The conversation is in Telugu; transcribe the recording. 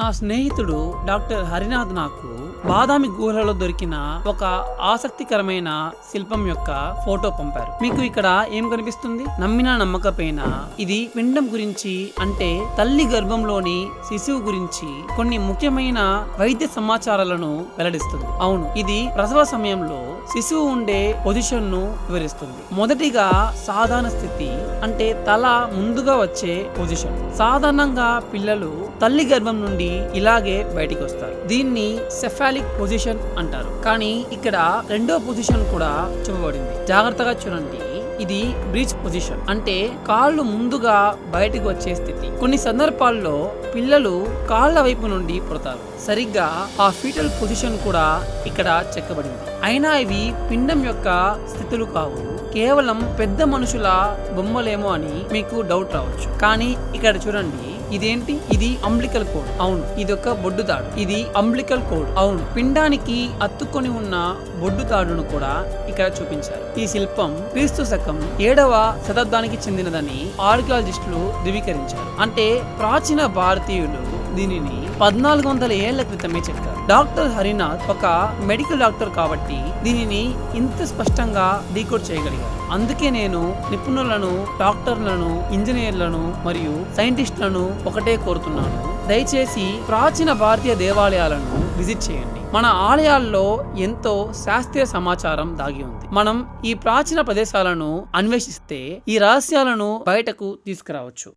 నా స్నేహితుడు డాక్టర్ హరినాథ్ నాకు బాదామి గుహలలో దొరికిన ఒక ఆసక్తికరమైన శిల్పం యొక్క ఫోటో పంపారు. మీకు ఇక్కడ ఏం కనిపిస్తుంది? నమ్మినా నమ్మకపోయినా ఇది పిండం గురించి, అంటే తల్లి గర్భంలోని శిశువు గురించి కొన్ని ముఖ్యమైన వైద్య సమాచారాలను వెల్లడిస్తుంది. అవును, ఇది ప్రసవ సమయంలో శిశువు ఉండే పొజిషన్ ను వివరిస్తుంది. మొదటిగా సాధారణ స్థితి, అంటే తల ముందుగా వచ్చే పొజిషన్. సాధారణంగా పిల్లలు తల్లి గర్భం నుండి ఇలాగే బయటికి వస్తారు. దీన్ని సెఫాలిక్ పొజిషన్ అంటారు. కానీ ఇక్కడ రెండో పొజిషన్ కూడా చూపబడింది. జాగ్రత్తగా చూడండి. ఇది బ్రీచ్ పొజిషన్, అంటే కాళ్ళు ముందుగా బయటకు వచ్చే స్థితి. కొన్ని సందర్భాల్లో పిల్లలు కాళ్ళ వైపు నుండి పుడతారు. సరిగ్గా ఆ ఫీటల్ పొజిషన్ కూడా ఇక్కడ చెక్కబడింది. అయినా ఇవి పిండం యొక్క స్థితులు కావు, కేవలం పెద్ద మనుషుల బొమ్మలేమో అని మీకు డౌట్ రావచ్చు. కానీ ఇక్కడ చూడండి, ఇదేంటి? ఇది అంబ్లికల్ కోడ్. అవును, ఇది ఒక బొడ్డు తాడు. ఇది అంబ్లికల్ కోడ్. అవును, పిండానికి అత్తుకొని ఉన్న బొడ్డు తాడును కూడా ఇక్కడ చూపించారు. ఈ శిల్పం క్రీస్తు శకం 7వ శతాబ్దానికి చెందినదని ఆర్కియాలజిస్టులు ధృవీకరించారు. అంటే ప్రాచీన భారతీయులు దీనిని 1400 ఏళ్ల క్రితమే చెక్కారు. డాక్టర్ హరినాథ్ ఒక మెడికల్ డాక్టర్ కాబట్టి దీనిని ఇంత స్పష్టంగా డీకోడ్ చేయగలిగారు. అందుకే నేను నిపుణులను, డాక్టర్లను, ఇంజనీర్లను మరియు సైంటిస్టులను ఒకటే కోరుతున్నాను: దయచేసి ప్రాచీన భారతీయ దేవాలయాలను విజిట్ చేయండి. మన ఆలయాల్లో ఎంతో శాస్త్రీయ సమాచారం దాగి ఉంది. మనం ఈ ప్రాచీన ప్రదేశాలను అన్వేషిస్తే ఈ రహస్యాలను బయటకు తీసుకురావచ్చు.